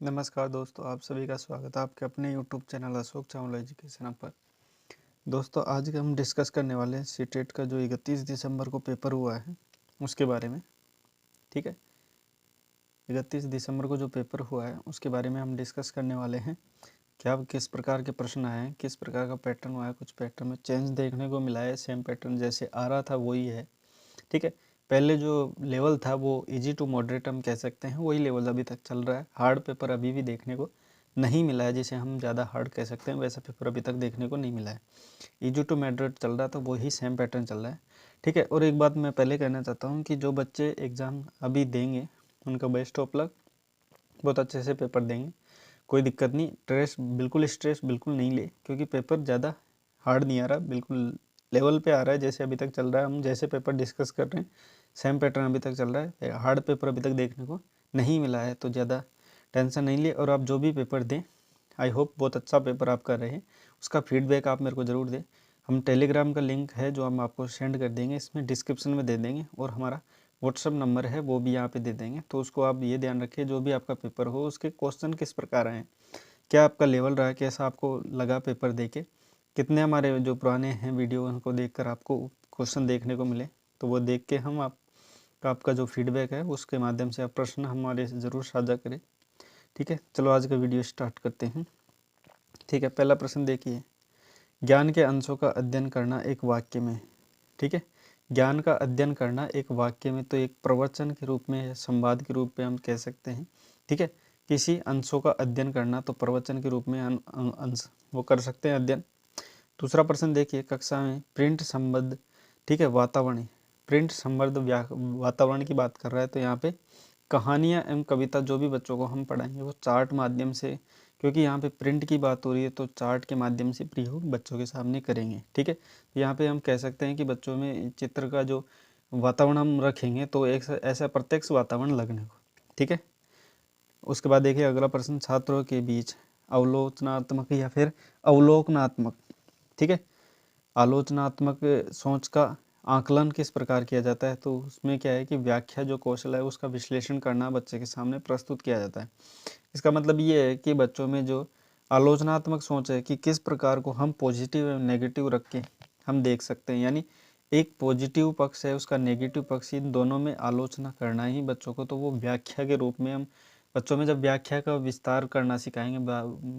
नमस्कार दोस्तों, आप सभी का स्वागत है आपके अपने YouTube channel Ashok Chawla education पर। दोस्तों, आज हम डिस्कस करने वाले हैं सीटेट का जो 31 दिसंबर को पेपर हुआ है उसके बारे में। ठीक है, 31 दिसंबर को जो पेपर हुआ है उसके बारे में हम डिस्कस करने वाले हैं। क्या किस प्रकार के प्रश्न आए हैं, किस प्रकार का पैटर्न हुआ है, कुछ पैटर्न में चेंज देखने को मिला है, सेम पैटर्न जैसे आ रहा था वही है। ठीक है, पहले जो लेवल था वो इजी टू मॉडरेट हम कह सकते हैं, वही लेवल अभी तक चल रहा है। हार्ड पेपर अभी भी देखने को नहीं मिला है, जिसे हम ज़्यादा हार्ड कह सकते हैं, वैसा पेपर अभी तक देखने को नहीं मिला है। इजी टू मॉडरेट चल रहा था, वही सेम पैटर्न चल रहा है। ठीक है, और एक बात मैं पहले कहना चाहता हूँ कि जो बच्चे एग्ज़ाम अभी देंगे उनका बेस्ट ऑफ लक, बहुत अच्छे से पेपर देंगे, कोई दिक्कत नहीं। स्ट्रेस बिल्कुल नहीं ले, क्योंकि पेपर ज़्यादा हार्ड नहीं आ रहा, बिल्कुल लेवल पे आ रहा है जैसे अभी तक चल रहा है। हम जैसे पेपर डिस्कस कर रहे हैं सेम पैटर्न अभी तक चल रहा है। हार्ड पेपर अभी तक देखने को नहीं मिला है, तो ज़्यादा टेंशन नहीं लिए। और आप जो भी पेपर दें, आई होप बहुत अच्छा पेपर आप कर रहे हैं, उसका फीडबैक आप मेरे को ज़रूर दें। हम टेलीग्राम का लिंक है जो हम आपको सेंड कर देंगे, इसमें डिस्क्रिप्शन में दे देंगे, और हमारा व्हाट्सअप नंबर है वो भी यहाँ पे दे देंगे। तो उसको आप ये ध्यान रखिए, जो भी आपका पेपर हो उसके क्वेश्चन किस प्रकार आए हैं, क्या आपका लेवल रहा है, कैसा आपको लगा पेपर देके, कितने हमारे जो पुराने हैं वीडियो उनको देखकर आपको क्वेश्चन देखने को मिले, तो वो देख के हम आपका जो फीडबैक है उसके माध्यम से आप प्रश्न हमारे से ज़रूर साझा करें। ठीक है, चलो आज का वीडियो स्टार्ट करते हैं। ठीक है, पहला प्रश्न देखिए, ज्ञान के अंशों का अध्ययन करना एक वाक्य में। ठीक है, ज्ञान का अध्ययन करना एक वाक्य में, तो एक प्रवचन के रूप में या संवाद के रूप में हम कह सकते हैं। ठीक है, किसी अंशों का अध्ययन करना तो प्रवचन के रूप में अंश वो कर सकते हैं अध्ययन। दूसरा प्रश्न देखिए, कक्षा में प्रिंट संबद्ध, ठीक है, वातावरण, प्रिंट संबद्ध वातावरण की बात कर रहा है, तो यहाँ पे कहानियाँ एवं कविता जो भी बच्चों को हम पढ़ाएंगे वो चार्ट माध्यम से, क्योंकि यहाँ पे प्रिंट की बात हो रही है तो चार्ट के माध्यम से प्रयोग बच्चों के सामने करेंगे। ठीक है, तो यहाँ पे हम कह सकते हैं कि बच्चों में चित्र का जो वातावरण हम रखेंगे तो एक ऐसा प्रत्यक्ष वातावरण लगने को। ठीक है, उसके बाद देखिए अगला प्रश्न, छात्रों के बीच अवलोचनात्मक या फिर अवलोकनात्मक, ठीक है, आलोचनात्मक सोच का आकलन किस प्रकार किया जाता है, तो उसमें क्या है कि व्याख्या जो कौशल है उसका विश्लेषण करना बच्चे के सामने प्रस्तुत किया जाता है। इसका मतलब ये है कि बच्चों में जो आलोचनात्मक सोच है कि किस प्रकार को हम पॉजिटिव एवं नेगेटिव रख के हम देख सकते हैं, यानी एक पॉजिटिव पक्ष है उसका नेगेटिव पक्ष, इन दोनों में आलोचना करना ही बच्चों को, तो वो व्याख्या के रूप में हम बच्चों में जब व्याख्या का विस्तार करना सिखाएंगे,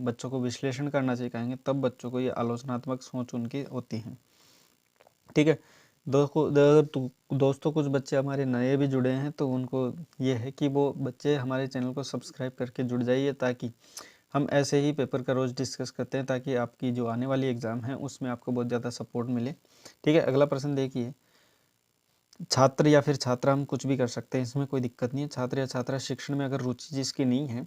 बच्चों को विश्लेषण करना सिखाएंगे, तब बच्चों को ये आलोचनात्मक सोच उनकी होती है। ठीक है, दोस्तों कुछ बच्चे हमारे नए भी जुड़े हैं, तो उनको ये है कि वो बच्चे हमारे चैनल को सब्सक्राइब करके जुड़ जाइए, ताकि हम ऐसे ही पेपर का रोज़ डिस्कस करते हैं, ताकि आपकी जो आने वाली एग्ज़ाम है उसमें आपको बहुत ज़्यादा सपोर्ट मिले। ठीक है, अगला प्रश्न देखिए, छात्र या फिर छात्रा हम कुछ भी कर सकते हैं, इसमें कोई दिक्कत नहीं है। छात्र या छात्रा शिक्षण में अगर रुचि जिसकी नहीं है,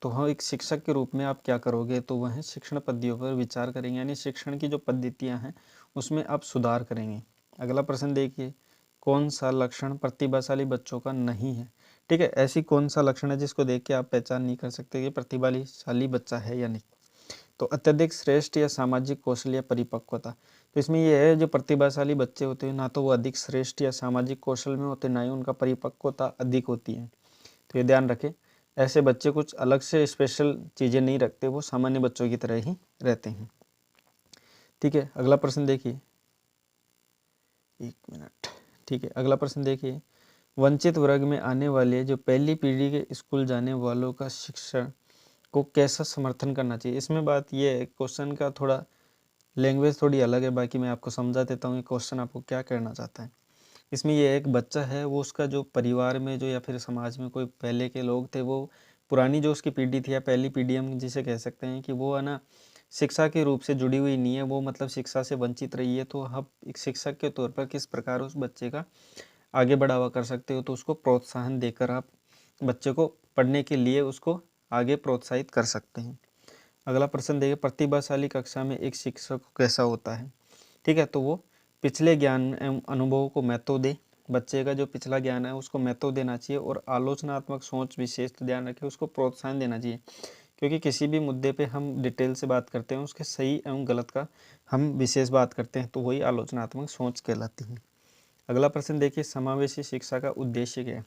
तो हाँ, एक शिक्षक के रूप में आप क्या करोगे, तो वह शिक्षण पद्धतियों पर विचार करेंगे, यानी शिक्षण की जो पद्धतियाँ हैं उसमें आप सुधार करेंगे। अगला प्रश्न देखिए, कौन सा लक्षण प्रतिभाशाली बच्चों का नहीं है। ठीक है, ऐसी कौन सा लक्षण है जिसको देख के आप पहचान नहीं कर सकते कि प्रतिभाशाली बच्चा है या नहीं, तो अत्यधिक श्रेष्ठ या सामाजिक कौशल या परिपक्वता। तो इसमें यह है, जो प्रतिभाशाली बच्चे होते हैं ना तो वो अधिक श्रेष्ठ या सामाजिक कौशल में होते, ना ही उनका परिपक्वता अधिक होती है। तो ये ध्यान रखें, ऐसे बच्चे कुछ अलग से स्पेशल चीज़ें नहीं रखते, वो सामान्य बच्चों की तरह ही रहते हैं। ठीक है, अगला प्रश्न देखिए, एक मिनट। ठीक है, अगला प्रश्न देखिए, वंचित वर्ग में आने वाले जो पहली पीढ़ी के स्कूल जाने वालों का शिक्षण को कैसा समर्थन करना चाहिए। इसमें बात यह है, क्वेश्चन का थोड़ा लैंग्वेज थोड़ी अलग है, बाकी मैं आपको समझा देता हूँ ये क्वेश्चन आपको क्या कहना चाहता है। इसमें ये एक बच्चा है, वो उसका जो परिवार में जो या फिर समाज में कोई पहले के लोग थे, वो पुरानी जो उसकी पीढ़ी थी या पहली पीढ़ी हम जिसे कह सकते हैं कि वो है ना शिक्षा के रूप से जुड़ी हुई नहीं है, वो मतलब शिक्षा से वंचित रही है। तो आप एक शिक्षक के तौर पर किस प्रकार उस बच्चे का आगे बढ़ावा कर सकते हो, तो उसको प्रोत्साहन देकर आप बच्चे को पढ़ने के लिए उसको आगे प्रोत्साहित कर सकते हैं। अगला प्रश्न देखिए, प्रतिभाशाली कक्षा में एक शिक्षक कैसा होता है। ठीक है, तो वो पिछले ज्ञान एवं अनुभवों को महत्व दे, बच्चे का जो पिछला ज्ञान है उसको महत्व देना चाहिए, और आलोचनात्मक सोच विशेष ध्यान रखे, उसको प्रोत्साहन देना चाहिए, क्योंकि किसी भी मुद्दे पे हम डिटेल से बात करते हैं, उसके सही एवं गलत का हम विशेष बात करते हैं, तो वही आलोचनात्मक सोच कहलाती है। अगला प्रश्न देखिए, समावेशी शिक्षा का उद्देश्य क्या है।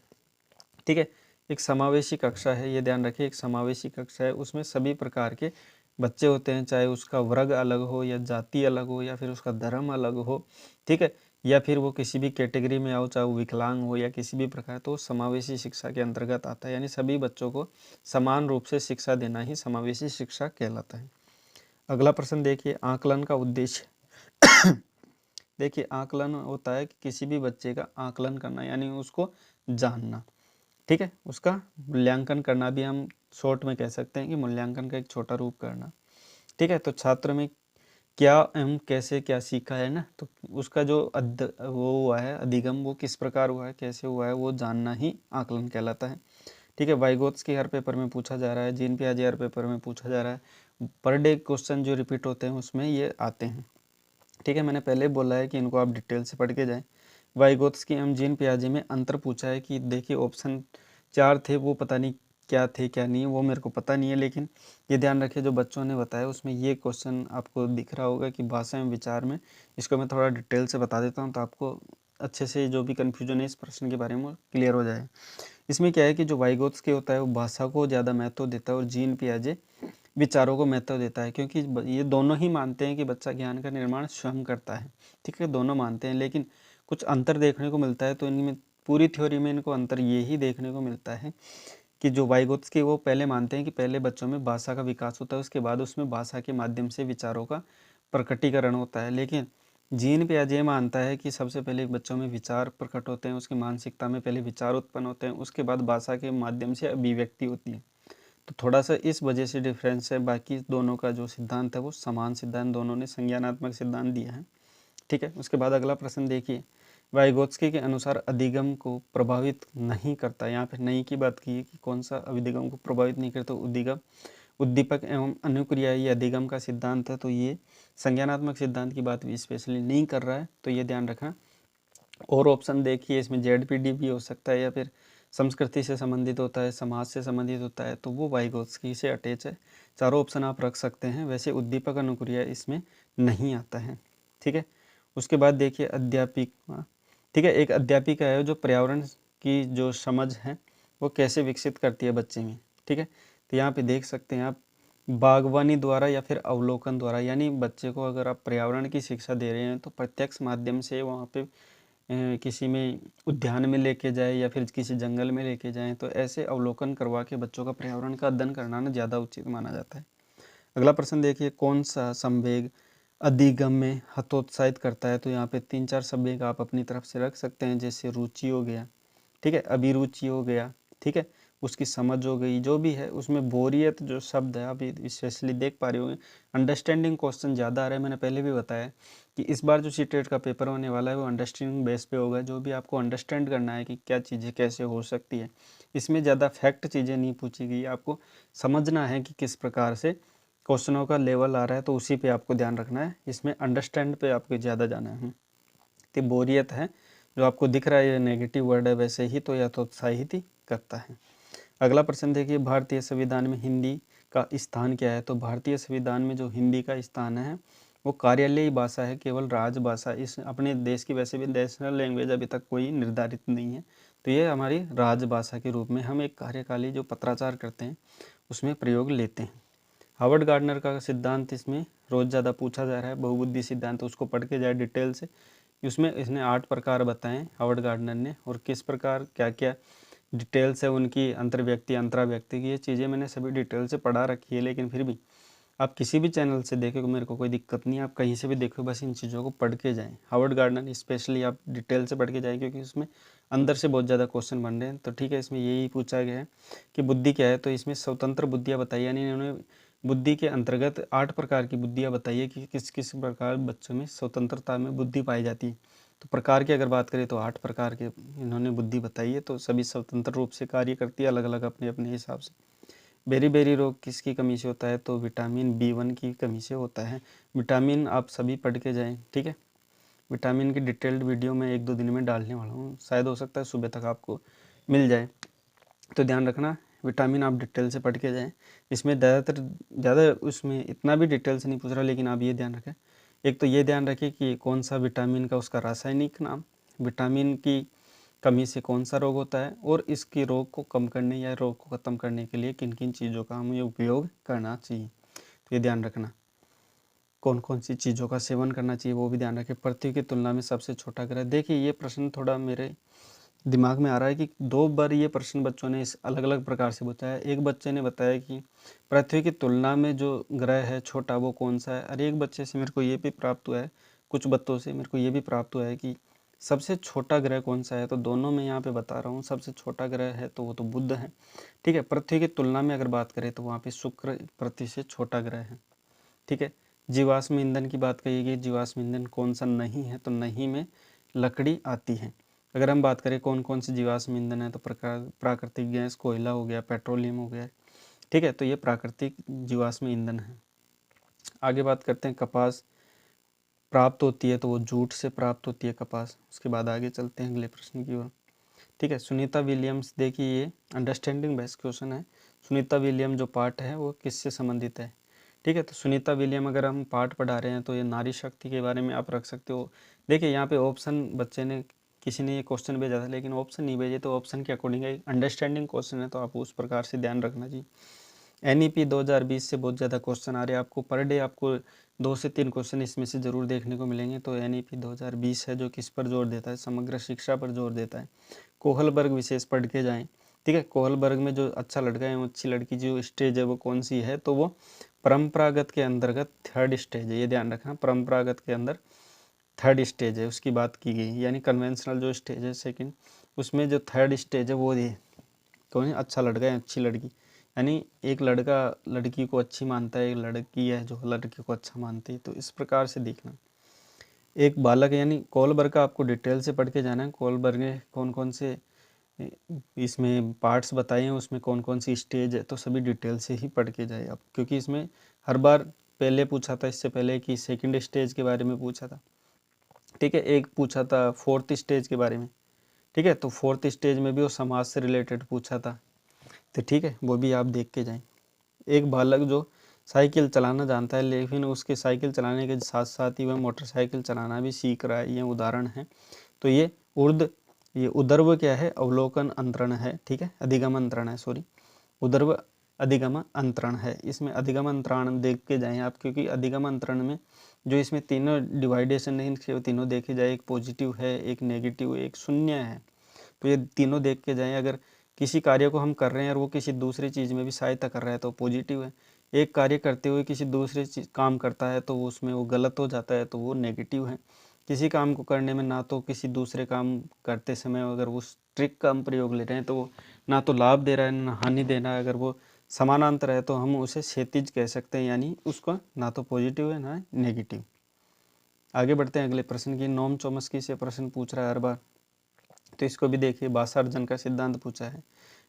ठीक है, एक समावेशी कक्षा है, ये ध्यान रखिए, एक समावेशी कक्षा है, उसमें सभी प्रकार के बच्चे होते हैं, चाहे उसका वर्ग अलग हो या जाति अलग हो या फिर उसका धर्म अलग हो, ठीक है, या फिर वो किसी भी कैटेगरी में आओ, चाहे वो विकलांग हो या किसी भी प्रकार, तो समावेशी शिक्षा के अंतर्गत आता है। यानी सभी बच्चों को समान रूप से शिक्षा देना ही समावेशी शिक्षा कहलाता है। अगला प्रश्न देखिए, आकलन का उद्देश्य। देखिए, आकलन होता है कि किसी भी बच्चे का आकलन करना, यानी उसको जानना, ठीक है, उसका मूल्यांकन करना भी हम शॉर्ट में कह सकते हैं कि मूल्यांकन का एक छोटा रूप करना, ठीक है। तो छात्र में क्या एवं कैसे क्या सीखा है ना, तो उसका जो वो हुआ है अधिगम, वो किस प्रकार हुआ है, कैसे हुआ है, वो जानना ही आकलन कहलाता है, ठीक है। वाइगोत्स्की हर पेपर में पूछा जा रहा है, जीन पियाजे हर पेपर में पूछा जा रहा है, पर डे क्वेश्चन जो रिपीट होते हैं उसमें ये आते हैं, ठीक है। मैंने पहले बोला है कि इनको आप डिटेल से पढ़ के जाएं। वाइगोत्स्की एवं जीन पियाजे में अंतर पूछा है कि देखिए ऑप्शन 4 थे, वो पता नहीं क्या थे क्या नहीं, वो मेरे को पता नहीं है, लेकिन ये ध्यान रखिए जो बच्चों ने बताया उसमें ये क्वेश्चन आपको दिख रहा होगा कि भाषा एवं विचार में, इसको मैं थोड़ा डिटेल से बता देता हूँ तो आपको अच्छे से जो भी कन्फ्यूजन है इस प्रश्न के बारे में क्लियर हो जाए। इसमें क्या है कि जो वाइगोत्स्की होता है वो भाषा को ज़्यादा महत्व देता है और जीन पियाजे विचारों को महत्व देता है, क्योंकि ये दोनों ही मानते हैं कि बच्चा ज्ञान का निर्माण स्वयं करता है, ठीक है, दोनों मानते हैं, लेकिन कुछ अंतर देखने को मिलता है। तो इनमें पूरी थ्योरी में इनको अंतर ये ही देखने को मिलता है कि जो वाइगोत्स्की वो पहले मानते हैं कि पहले बच्चों में भाषा का विकास होता है, उसके बाद उसमें भाषा के माध्यम से विचारों का प्रकटीकरण होता है, लेकिन जीन पियाजे मानता है कि सबसे पहले बच्चों में विचार प्रकट होते हैं, उसकी मानसिकता में पहले विचार उत्पन्न होते हैं, उसके बाद भाषा के माध्यम से अभिव्यक्ति होती है। तो थोड़ा सा इस वजह से डिफरेंस है, बाकी दोनों का जो सिद्धांत है वो समान सिद्धांत, दोनों ने संज्ञानात्मक सिद्धांत दिया है, ठीक है। उसके बाद अगला प्रश्न देखिए, वाइगोत्स्की के अनुसार अधिगम को प्रभावित नहीं करता, यहाँ पे नहीं की बात की है कि कौन सा अधिगम को प्रभावित नहीं करता, उद्दीगम उद्दीपक एवं अनुक्रिया ये अधिगम का सिद्धांत है, तो ये संज्ञानात्मक सिद्धांत की बात भी स्पेशली नहीं कर रहा है, तो ये ध्यान रखना। और ऑप्शन देखिए, इसमें जेडपीडी भी हो सकता है या फिर संस्कृति से संबंधित होता है, समाज से संबंधित होता है, तो वो वाइगोत्स्की से अटैच है। चारों ऑप्शन आप रख सकते हैं। वैसे उद्दीपक अनुक्रिया इसमें नहीं आता है, ठीक है। उसके बाद देखिए अध्यापिका, ठीक है, एक अध्यापिका है जो पर्यावरण की जो समझ है वो कैसे विकसित करती है बच्चे में, ठीक है। तो यहाँ पे देख सकते हैं आप, बागवानी द्वारा या फिर अवलोकन द्वारा, यानी बच्चे को अगर आप पर्यावरण की शिक्षा दे रहे हैं तो प्रत्यक्ष माध्यम से वहाँ पे किसी में उद्यान में लेके जाए या फिर किसी जंगल में लेके जाएं, तो ऐसे अवलोकन करवा के बच्चों का पर्यावरण का अध्ययन करना ना ज़्यादा उचित माना जाता है। अगला प्रश्न देखिए, कौन सा संवेग अधिगम में हतोत्साहित करता है, तो यहाँ पे 3-4 संवेग आप अपनी तरफ से रख सकते हैं, जैसे रुचि हो गया, ठीक है, अभिरुचि हो गया, ठीक है, उसकी समझ हो गई, जो भी है उसमें बोरियत जो शब्द है आप स्पेशली देख पा रहे होंगे। अंडरस्टैंडिंग क्वेश्चन ज़्यादा आ रहा है, मैंने पहले भी बताया कि इस बार जो सीटेट का पेपर होने वाला है वो अंडरस्टैंडिंग बेस पे होगा, जो भी आपको अंडरस्टैंड करना है कि क्या चीज़ें कैसे हो सकती है। इसमें ज़्यादा फैक्ट चीज़ें नहीं पूछी गई, आपको समझना है कि किस प्रकार से क्वेश्चनों का लेवल आ रहा है, तो उसी पे आपको ध्यान रखना है, इसमें अंडरस्टैंड पे आपको ज़्यादा जाना है। तो बोरियत है जो आपको दिख रहा है ये नेगेटिव वर्ड है, वैसे ही तो या तो उत्साहित ही करता है। अगला प्रश्न देखिए, भारतीय संविधान में हिंदी का स्थान क्या है, तो भारतीय संविधान में जो हिंदी का स्थान है वो कार्यालयीय भाषा है, केवल राजभाषा। इस अपने देश की वैसे भी नेशनल लैंग्वेज अभी तक कोई निर्धारित नहीं है, तो ये हमारी राजभाषा के रूप में हम एक कार्यकाली जो पत्राचार करते हैं उसमें प्रयोग लेते हैं। हार्वर्ड गार्डनर का सिद्धांत इसमें रोज़ ज़्यादा पूछा जा रहा है, बहुबुद्धि सिद्धांत, उसको पढ़ के जाए डिटेल से। उसमें इसने 8 प्रकार बताएं हार्वर्ड गार्डनर ने, और किस प्रकार क्या क्या डिटेल्स है उनकी, अंतर्व्यक्ति अंतराव्यक्ति की, ये चीज़ें मैंने सभी डिटेल से पढ़ा रखी है, लेकिन फिर भी आप किसी भी चैनल से देखो, मेरे को कोई दिक्कत नहीं है, आप कहीं से भी देखो, बस इन चीज़ों को पढ़ के जाएं। हार्वर्ड गार्डनर स्पेशली आप डिटेल से पढ़ के जाएं, क्योंकि उसमें अंदर से बहुत ज़्यादा क्वेश्चन बन रहे हैं। तो ठीक है, इसमें यही पूछा गया है कि बुद्धि क्या है, तो इसमें स्वतंत्र बुद्धियाँ बताई, यानी इन्होंने बुद्धि के अंतर्गत 8 प्रकार की बुद्धियाँ बताई है कि किस किस प्रकार बच्चों में स्वतंत्रता में बुद्धि पाई जाती है। तो प्रकार की अगर बात करें तो 8 प्रकार के इन्होंने बुद्धि बताई है, तो सभी स्वतंत्र रूप से कार्य करती है, अलग अलग अपने अपने हिसाब से। बेरी रोग किसकी कमी से होता है, तो विटामिन B1 की कमी से होता है। विटामिन आप सभी पढ़ के जाएं, ठीक है। विटामिन की डिटेल्ड वीडियो मैं 1-2 दिन में डालने वाला हूँ, शायद हो सकता है सुबह तक आपको मिल जाए, तो ध्यान रखना विटामिन आप डिटेल से पढ़ के जाएँ। इसमें ज़्यादा उसमें इतना भी डिटेल से नहीं पूछ रहा, लेकिन आप ये ध्यान रखें, एक तो ये ध्यान रखें कि कौन सा विटामिन का उसका रासायनिक नाम, विटामिन की कमी से कौन सा रोग होता है और इसकी रोग को कम करने या रोग को ख़त्म करने के लिए किन किन चीज़ों का हमें उपयोग करना चाहिए, तो ये ध्यान रखना। कौन कौन सी चीज़ों का सेवन करना चाहिए वो भी ध्यान रखें। पृथ्वी की तुलना में सबसे छोटा ग्रह, देखिए ये प्रश्न थोड़ा मेरे दिमाग में आ रहा है कि 2 बार ये प्रश्न बच्चों ने इस अलग अलग प्रकार से बताया। एक बच्चे ने बताया कि पृथ्वी की तुलना में जो ग्रह है छोटा वो कौन सा है, और एक बच्चे से मेरे को ये भी प्राप्त हुआ है, कुछ बच्चों से मेरे को ये भी प्राप्त हुआ है कि सबसे छोटा ग्रह कौन सा है। तो दोनों मैं यहाँ पे बता रहा हूँ, सबसे छोटा ग्रह है तो वो तो बुध है, ठीक है। पृथ्वी की तुलना में अगर बात करें तो वहाँ पे शुक्र पृथ्वी से छोटा ग्रह है, ठीक है। जीवाश्म ईंधन की बात करिएगी, जीवाश्म ईंधन कौन सा नहीं है, तो नहीं में लकड़ी आती है। अगर हम बात करें कौन कौन सी जीवाश्म ईंधन है, तो प्राकृतिक गैस, कोयला हो गया, पेट्रोलियम हो गया, ठीक है। तो ये प्राकृतिक जीवाश्म ईंधन है। आगे बात करते हैं, कपास प्राप्त होती है तो वो जूट से प्राप्त होती है कपास। उसके बाद आगे चलते हैं अगले प्रश्न की ओर, ठीक है। सुनीता विलियम्स, देखिए ये अंडरस्टैंडिंग बेस्ड क्वेश्चन है। सुनीता विलियम जो पाठ है वो किससे संबंधित है, ठीक है। तो सुनीता विलियम अगर हम पाठ पढ़ा रहे हैं तो ये नारी शक्ति के बारे में आप रख सकते हो। देखिए यहाँ पे ऑप्शन बच्चे ने, किसी ने ये क्वेश्चन भेजा था लेकिन ऑप्शन नहीं भेजे, तो ऑप्शन के अकॉर्डिंग एक अंडरस्टैंडिंग क्वेश्चन है तो आप उस प्रकार से ध्यान रखना चाहिए। NEP 2020 से बहुत ज़्यादा क्वेश्चन आ रहे हैं आपको, पर डे आपको 2 से 3 क्वेश्चन इसमें से ज़रूर देखने को मिलेंगे। तो NEP 2020 है जो किस पर जोर देता है, समग्र शिक्षा पर जोर देता है। कोहलबर्ग विशेष पढ़ के जाएं, ठीक है। कोहलबर्ग में जो अच्छा लड़का है, अच्छी लड़की जो स्टेज है वो कौन सी है, तो वो परंपरागत के अंतर्गत 3rd स्टेज है, ये ध्यान रखना। परंपरागत के अंदर 3rd स्टेज है उसकी बात की गई, यानी कन्वेंशनल जो स्टेज है 2nd, उसमें जो 3rd स्टेज है वो ये कौन है, अच्छा लड़का है अच्छी लड़की, यानी एक लड़का लड़की को अच्छी मानता है, एक लड़की है जो लड़के को अच्छा मानती है। तो इस प्रकार से देखना। एक बालक, यानी कोहलबर्ग का आपको डिटेल से पढ़ के जाना है। कोहलबर्ग ने कौन कौन से इसमें पार्ट्स बताए हैं, उसमें कौन कौन सी स्टेज है, तो सभी डिटेल से ही पढ़ के जाए आप, क्योंकि इसमें हर बार पहले पूछा था, इससे पहले कि 2nd स्टेज के बारे में पूछा था, ठीक है। एक पूछा था 4th स्टेज के बारे में, ठीक है। तो 4th स्टेज में भी वो समाज से रिलेटेड पूछा था, तो ठीक है वो भी आप देख के जाएं। एक बालक जो साइकिल चलाना जानता है लेकिन उसके साइकिल चलाने के साथ साथ ही वह मोटरसाइकिल चलाना भी सीख रहा है, ये उदाहरण है। तो ये उदर्व क्या है, अवलोकन अंतरण है, ठीक है। अधिगम अंतरण है, सॉरी, उदर्व अधिगम अंतरण है। इसमें अधिगम अंतरण देख के जाएं आप, क्योंकि अधिगम अंतरण में जो इसमें तीनों डिवाइडेशन है, इनके तीनों देखे जाए, एक पॉजिटिव है, एक नेगेटिव, एक शून्य है। तो ये तीनों देख के जाएं। अगर किसी कार्य को हम कर रहे हैं और वो किसी दूसरी चीज़ में भी सहायता कर रहा है तो पॉजिटिव है। एक कार्य करते हुए किसी दूसरे चीज काम करता है तो उसमें वो गलत हो जाता है तो वो नेगेटिव है। किसी काम को करने में ना तो किसी दूसरे काम करते समय अगर वो ट्रिक का हम प्रयोग ले रहे हैं तो वो ना तो लाभ दे रहा है ना हानि दे रहा है। अगर वो समानांतर है तो हम उसे क्षैतिज कह सकते हैं, यानी उसका ना तो पॉजिटिव है ना नेगेटिव। आगे बढ़ते हैं अगले प्रश्न की। नोम चोम्स्की से प्रश्न पूछ रहा है हर बार, तो इसको भी देखिए। बासार्जन का सिद्धांत पूछा है।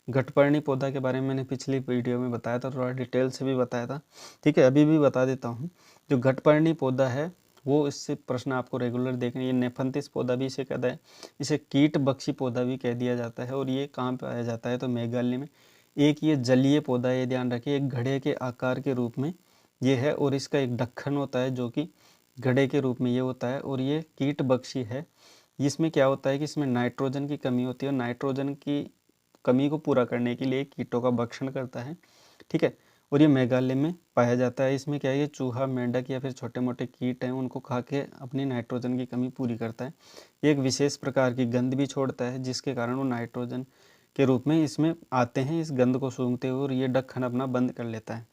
घटपर्णी पौधा के बारे में मैंने पिछली वीडियो में बताया था, थोड़ा डिटेल से भी बताया था, ठीक है। अभी भी बता देता हूँ। जो घटपर्णी पौधा है वो, इससे प्रश्न आपको रेगुलर देखने। ये नेफंतिस पौधा भी इसे कहता है, इसे कीट बख्शी पौधा भी कह दिया जाता है। और ये कहाँ पाया जाता है, तो मेघालय में। एक ये जलीय पौधा है, ये ध्यान रखिए, एक घड़े के आकार के रूप में ये है, और इसका एक ढक्कन होता है जो कि घड़े के रूप में ये होता है, और ये कीट बख्शी है। इसमें क्या होता है कि इसमें नाइट्रोजन की कमी होती है, और नाइट्रोजन की कमी को पूरा करने के लिए कीटों का भक्षण करता है, ठीक है। और ये मेघालय में पाया जाता है। इसमें क्या है, ये चूहा, मेंढक या फिर छोटे मोटे कीट हैं उनको खा के अपनी नाइट्रोजन की कमी पूरी करता है। ये एक विशेष प्रकार की गंध भी छोड़ता है जिसके कारण वो नाइट्रोजन के रूप में इसमें आते हैं इस गंध को सूंघते हुए, और ये ढक्कन अपना बंद कर लेता है,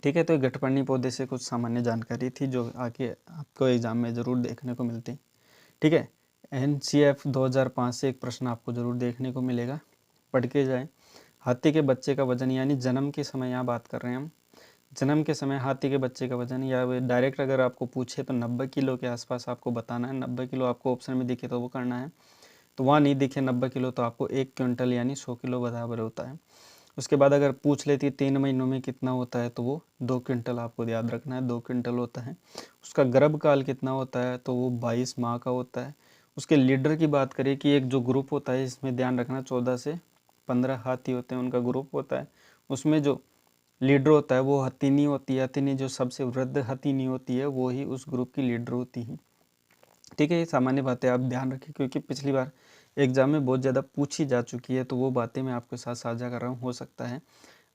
ठीक है। तो ये घटपर्णी पौधे से कुछ सामान्य जानकारी थी जो आगे आपको एग्जाम में ज़रूर देखने को मिलती, ठीक है। NCF 2005 से एक प्रश्न आपको ज़रूर देखने को मिलेगा, पढ़ के जाए। हाथी के बच्चे का वजन, यानी जन्म के समय यहाँ बात कर रहे हैं हम, जन्म के समय हाथी के बच्चे का वजन, या डायरेक्ट अगर आपको पूछे तो 90 किलो के आसपास आपको बताना है। 90 किलो आपको ऑप्शन में दिखे तो वो करना है, तो वहाँ नहीं दिखे 90 किलो तो आपको 1 क्विंटल यानी 100 किलो बराबर होता है। उसके बाद अगर पूछ लेती 3 महीनों में कितना होता है तो वो 2 क्विंटल आपको याद रखना है, 2 क्विंटल होता है। उसका गर्भकाल कितना होता है तो वो 22 माह का होता है। उसके लीडर की बात करें कि एक जो ग्रुप होता है, इसमें ध्यान रखना 14 से 15 हाथी होते हैं, उनका ग्रुप होता है। उसमें जो लीडर होता है वो हथिनी होती है। हथिनी जो सबसे वृद्ध हथिनी होती है वो ही उस ग्रुप की लीडर होती है, ठीक है। ये सामान्य बातें आप ध्यान रखें, क्योंकि पिछली बार एग्ज़ाम में बहुत ज़्यादा पूछी जा चुकी है, तो वो बातें मैं आपके साथ साझा कर रहा हूँ। हो सकता है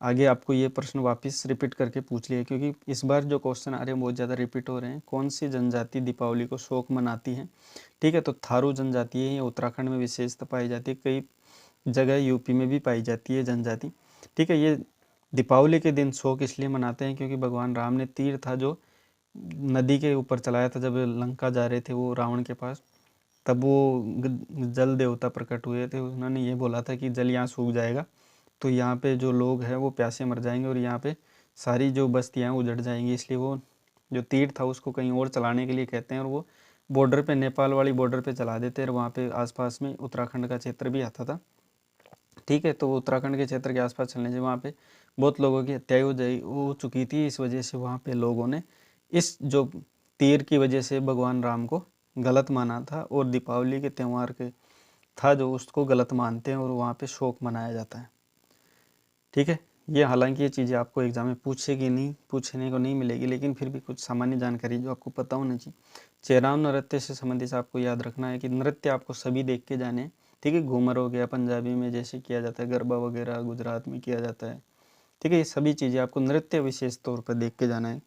आगे आपको ये प्रश्न वापस रिपीट करके पूछ लिए, क्योंकि इस बार जो क्वेश्चन आ रहे हैं बहुत ज़्यादा रिपीट हो रहे हैं। कौन सी जनजाति दीपावली को शौक मनाती है? ठीक है, तो थारू जनजाति है, ये उत्तराखंड में विशेषता पाई जाती है, कई जगह यूपी में भी पाई जाती है जनजाति। ठीक है, ये दीपावली के दिन शोक इसलिए मनाते हैं क्योंकि भगवान राम ने तीर था जो नदी के ऊपर चलाया था, जब लंका जा रहे थे वो रावण के पास, तब वो जल देवता प्रकट हुए थे। उन्होंने ये बोला था कि जल यहाँ सूख जाएगा तो यहाँ पे जो लोग हैं वो प्यासे मर जाएंगे और यहाँ पे सारी जो बस्तियाँ उजड़ जाएंगी, इसलिए वो जो तीर था उसको कहीं और चलाने के लिए कहते हैं, और वो बॉर्डर पे, नेपाल वाली बॉर्डर पे चला देते हैं, और वहाँ पे आसपास में उत्तराखंड का क्षेत्र भी आता था। ठीक है, तो उत्तराखंड के क्षेत्र के आसपास चलने से वहाँ पे बहुत लोगों की हत्या हो चुकी थी। इस वजह से वहाँ पे लोगों ने इस जो तीर की वजह से भगवान राम को गलत माना था, और दीपावली के त्यौहार के था जो उसको गलत मानते हैं, और वहाँ पे शोक मनाया जाता है। ठीक है, ये हालांकि ये चीज़ें आपको एग्जाम में पूछने को नहीं मिलेगी, लेकिन फिर भी कुछ सामान्य जानकारी जो आपको पता होना चाहिए। चेराव नृत्य से संबंधित आपको याद रखना है कि नृत्य आपको सभी देख के जाने हैं। ठीक है, घूमर हो गया, पंजाबी में जैसे किया जाता है, गरबा वगैरह गुजरात में किया जाता है। ठीक है, ये सभी चीज़ें आपको नृत्य विशेष तौर पर देख के जाना है।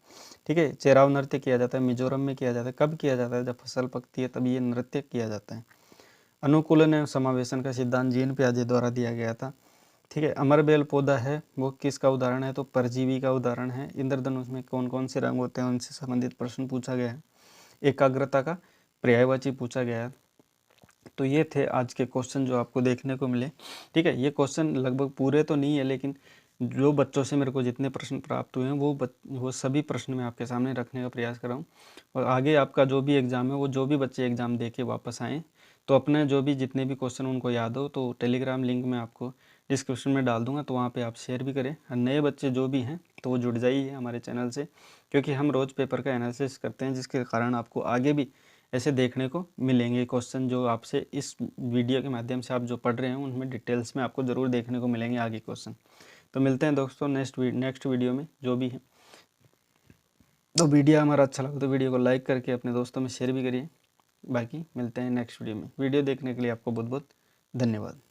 ठीक है, चेराव नृत्य किया जाता है, मिजोरम में किया जाता है। कब किया जाता है? जब फसल पकती है तब ये नृत्य किया जाता है। अनुकूलन एवं समावेशन का सिद्धांत जीन पियाजे द्वारा दिया गया था। ठीक है, अमरबेल पौधा है वो किसका उदाहरण है? तो परजीवी का उदाहरण है। इंद्रधनुष में कौन कौन से रंग होते हैं उनसे संबंधित प्रश्न पूछा गया है। एकाग्रता का पर्यायवाची पूछा गया है। तो ये थे आज के क्वेश्चन जो आपको देखने को मिले। ठीक है, ये क्वेश्चन लगभग पूरे तो नहीं है, लेकिन जो बच्चों से मेरे को जितने प्रश्न प्राप्त हुए हैं वो सभी प्रश्न मैं आपके सामने रखने का प्रयास कर रहा हूँ। और आगे आपका जो भी एग्ज़ाम है, वो जो भी बच्चे एग्ज़ाम दे के वापस आएँ, तो अपने जो भी जितने भी क्वेश्चन उनको याद हो तो टेलीग्राम लिंक मैं आपको डिस्क्रिप्शन में डाल दूंगा, तो वहाँ पे आप शेयर भी करें। और नए बच्चे जो भी हैं तो वो जुड़ जाइए हमारे चैनल से, क्योंकि हम रोज़ पेपर का एनालिसिस करते हैं, जिसके कारण आपको आगे भी ऐसे देखने को मिलेंगे क्वेश्चन जो आपसे इस वीडियो के माध्यम से आप जो पढ़ रहे हैं उनमें डिटेल्स में आपको ज़रूर देखने को मिलेंगे आगे क्वेश्चन। तो मिलते हैं दोस्तों नेक्स्ट वीडियो में जो भी है। तो वीडियो हमारा अच्छा लगा तो वीडियो को लाइक करके अपने दोस्तों में शेयर भी करिए। बाकी मिलते हैं नेक्स्ट वीडियो में। वीडियो देखने के लिए आपको बहुत बहुत धन्यवाद।